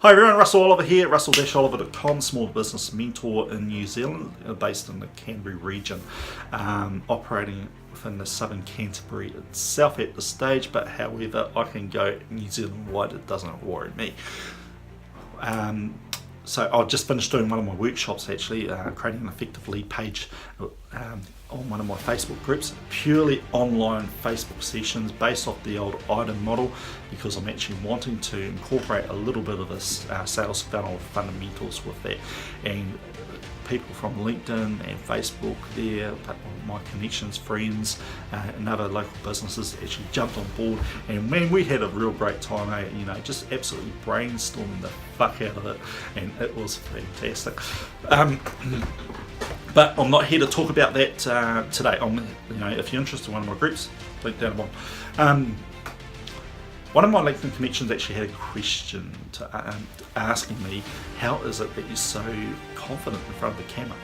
Hi everyone, Russell Oliver here, russell-oliver.com, small business mentor in New Zealand, based in the Canterbury region, operating within the southern Canterbury itself at this stage, but however I can go New Zealand wide, it doesn't worry me. So I've just finished doing one of my workshops actually, creating an effective lead page on one of my Facebook groups, purely online Facebook sessions based off the old item model, because I'm actually wanting to incorporate a little bit of this sales funnel fundamentals with that. And people from LinkedIn and Facebook there, my connections, friends, and other local businesses actually jumped on board, and man, we had a real great time, you know, just absolutely brainstorming the fuck out of it, and it was fantastic. But I'm not here to talk about that today. You know, if you're interested in one of my groups, link down the bottom. One of my LinkedIn connections actually had a question to asking me, how is it that you're so confident in front of the camera?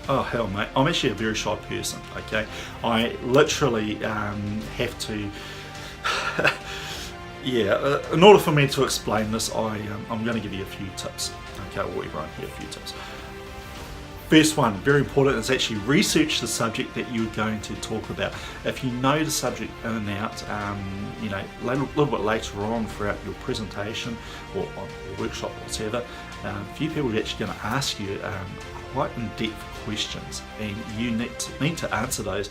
Oh hell mate, I'm actually a very shy person, okay? I literally have to, yeah, in order for me to explain this, I'm going to give you a few tips, okay, or everyone here a few tips. First one, very important, is actually research the subject that you're going to talk about. If you know the subject in and out, you know, a little bit later on throughout your presentation or your workshop or whatever, a few people are actually going to ask you quite in-depth questions, and you need to answer those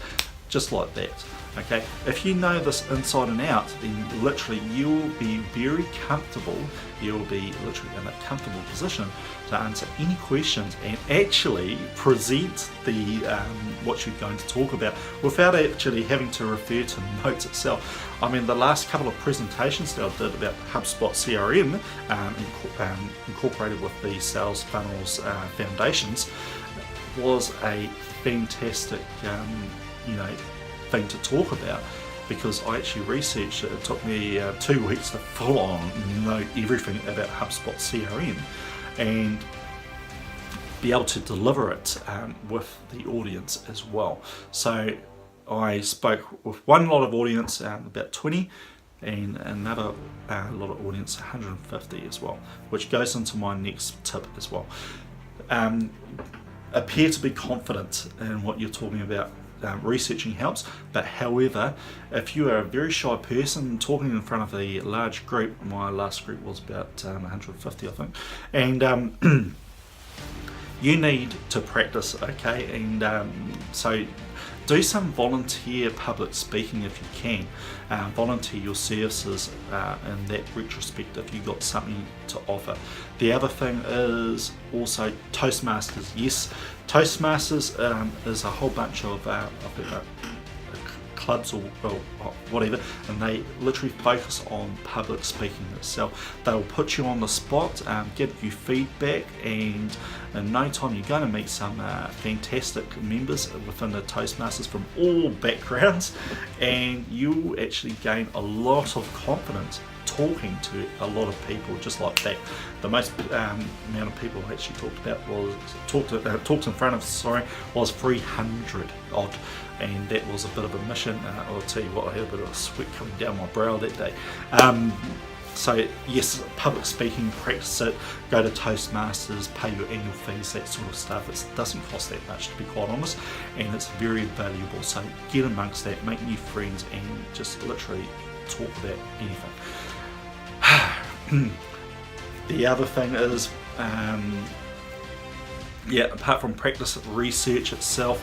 just like that. Okay, if you know this inside and out, then literally you'll be very comfortable, you'll be literally in a comfortable position to answer any questions and actually present the what you're going to talk about without actually having to refer to notes itself. I mean, the last couple of presentations that I did about HubSpot CRM incorporated with the sales funnels foundations was a fantastic you know, thing to talk about, because I actually researched it. It took me 2 weeks to full on know everything about HubSpot CRM and be able to deliver it with the audience as well. So I spoke with one lot of audience, about 20, and another lot of audience, 150 as well, which goes into my next tip as well. Appear to be confident in what you're talking about. Researching helps, but however, if you are a very shy person talking in front of a large group, my last group was about 150 I think, and you need to practice, okay? And so do some volunteer public speaking if you can. Volunteer your services in that retrospect if you've got something to offer. The other thing is also Toastmasters. Yes, Toastmasters is a whole bunch of clubs or whatever, and they literally focus on public speaking itself. They'll put you on the spot, give you feedback, and in no time you're going to meet some fantastic members within the Toastmasters from all backgrounds, and you'll actually gain a lot of confidence talking to a lot of people just like that. The most amount of people I actually talked in front of, was 300 odd, and that was a bit of a mission. I'll tell you what, I had a bit of a sweat coming down my brow that day. So yes, public speaking, practice it, go to Toastmasters, pay your annual fees, that sort of stuff. It doesn't cost that much, to be quite honest, and it's very valuable. So get amongst that, make new friends, and just literally talk about anything. The other thing is, yeah, apart from practice, research itself,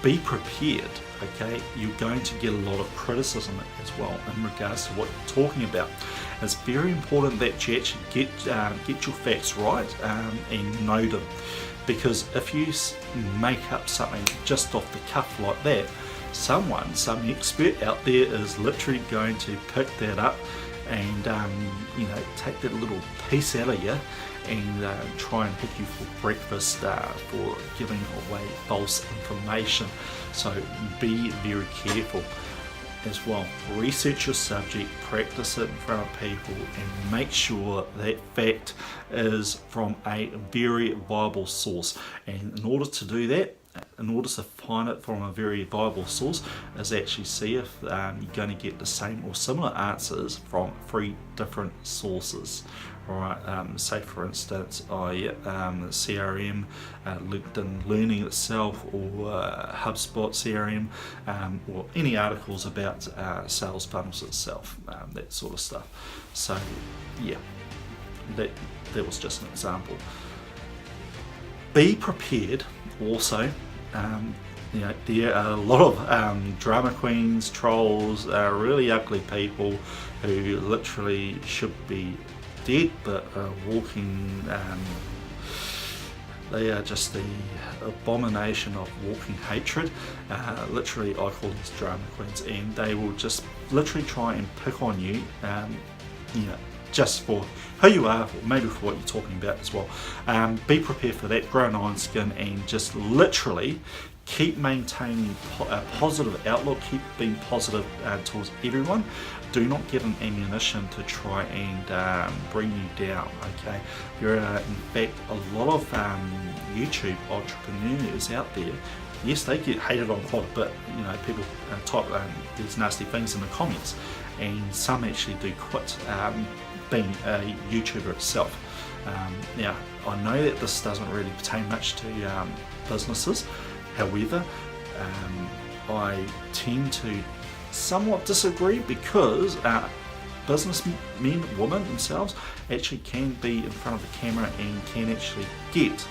be prepared, okay? You're going to get a lot of criticism as well in regards to what you're talking about. It's very important that you actually get your facts right and know them, because if you make up something just off the cuff like that, some expert out there is literally going to pick that up and you know, take that little piece out of you and try and hit you for breakfast for giving away false information. So be very careful as well. Research your subject, practice it in front of people, and make sure that fact is from a very viable source. And in order to do that, in order to find it from a very viable source is actually see if you're going to get the same or similar answers from 3 different sources. Alright, say for instance CRM, LinkedIn Learning itself, or HubSpot CRM, or any articles about sales funnels itself, that sort of stuff. So yeah, that was just an example. Be prepared also. There are a lot of drama queens, trolls, really ugly people who literally should be dead but are walking. They are just the abomination of walking hatred. Literally, I call these drama queens, and they will just literally try and pick on you. Just for who you are, maybe for what you're talking about as well. Be prepared for that, grow an iron skin, and just literally keep maintaining a positive outlook, keep being positive towards everyone. Do not give them ammunition to try and bring you down, okay? There are in fact a lot of YouTube entrepreneurs out there. Yes, they get hated on quite a bit. People type these nasty things in the comments, and some actually do quit being a YouTuber itself. Now, I know that this doesn't really pertain much to businesses. However, I tend to somewhat disagree, because businessmen, women themselves actually can be in front of the camera and can actually get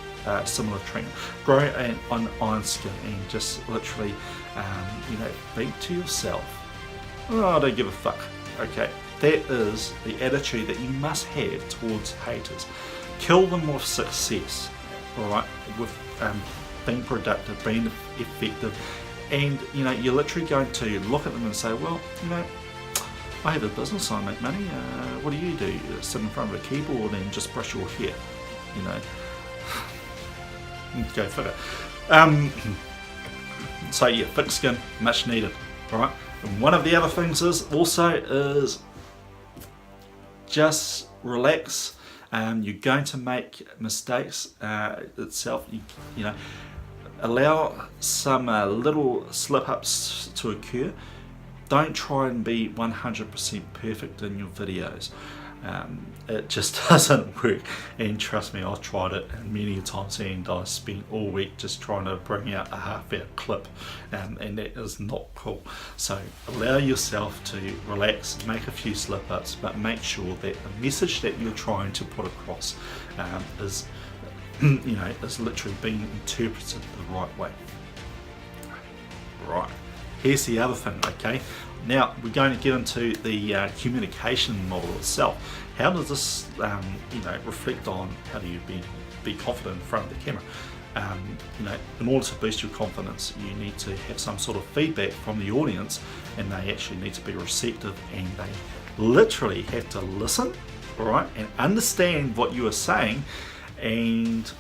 similar training. Grow an iron skin and just literally, think to yourself, oh, I don't give a fuck. Okay, that is the attitude that you must have towards haters. Kill them with success, alright, with being productive, being effective, and you're literally going to look at them and say, well, I have a business, I make money, what do? You sit in front of a keyboard and just brush your hair, go figure. So yeah, thick skin, much needed, alright. And one of the other things is just relax. You're going to make mistakes itself. Allow some little slip-ups to occur. Don't try and be 100% perfect in your videos. It just doesn't work, and trust me, I've tried it many times, and I spent all week just trying to bring out a half-hour clip, and that is not cool. So allow yourself to relax, make a few slip-ups, but make sure that the message that you're trying to put across is literally being interpreted the right way. Right, here's the other thing, okay? Now we're going to get into the communication model itself. How does this, reflect on how do you be confident in front of the camera? In order to boost your confidence, you need to have some sort of feedback from the audience, and they actually need to be receptive, and they literally have to listen, all right, and understand what you are saying, and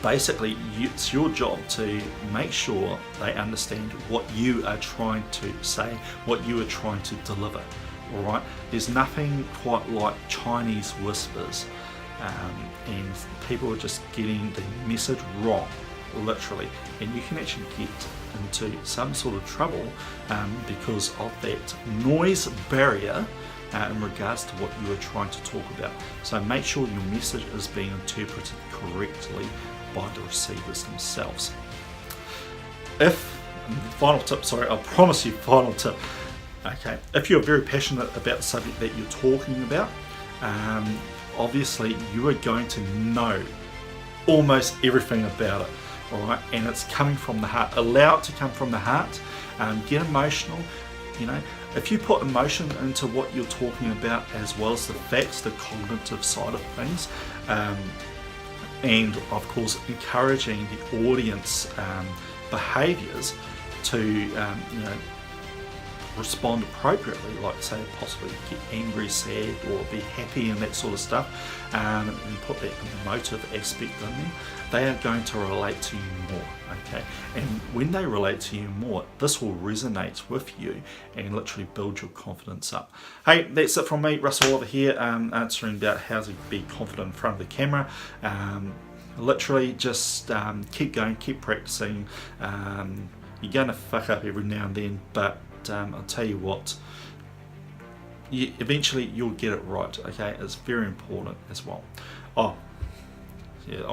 basically it's your job to make sure they understand what you are trying to say, what you are trying to deliver. All right, there's nothing quite like Chinese whispers, and people are just getting the message wrong, literally, and you can actually get into some sort of trouble because of that noise barrier in regards to what you are trying to talk about. So make sure your message is being interpreted correctly by the receivers themselves. Final tip, I promise you, final tip. Okay, if you're very passionate about the subject that you're talking about, obviously you are going to know almost everything about it, all right, and it's coming from the heart. Allow it to come from the heart. Get emotional. If you put emotion into what you're talking about, as well as the facts, the cognitive side of things, and of course encouraging the audience behaviours to respond appropriately, like say possibly get angry, sad, or be happy and that sort of stuff, and put that emotive aspect in there, they are going to relate to you more, okay? And when they relate to you more, this will resonate with you and literally build your confidence up. Hey, that's it from me, Russell over here, answering about how to be confident in front of the camera. literally just keep going, keep practicing. You're going to fuck up every now and then, but I'll tell you what, eventually you'll get it right, okay? It's very important as well. Oh, yeah,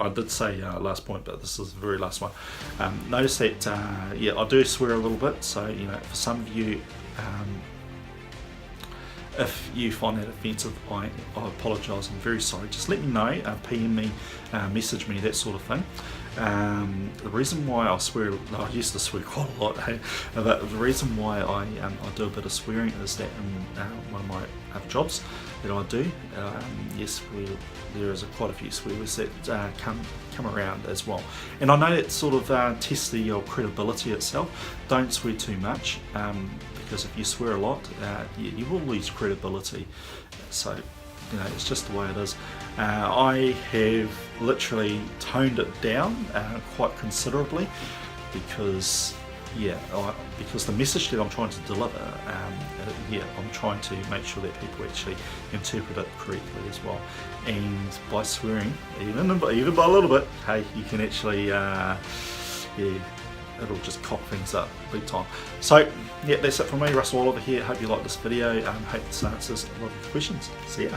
I did say last point, but this is the very last one. Notice that, I do swear a little bit, so, for some of you, if you find that offensive, I apologise, I'm very sorry. Just let me know, PM me, message me, that sort of thing. The reason why I swear, I used to swear quite a lot, but the reason why I do a bit of swearing is that in one of my other jobs that I do, yes, there is quite a few swear words that come around as well. And I know that sort of tests your credibility itself. Don't swear too much, because if you swear a lot, you will lose credibility. So, it's just the way it is. I have literally toned it down quite considerably because the message that I'm trying to deliver, I'm trying to make sure that people actually interpret it correctly as well. And by swearing, even by a little bit, hey, you can actually, it'll just cock things up big time. So, that's it from me, Russell Oliver here. Hope you liked this video. Hope this answers a lot of the questions. See ya.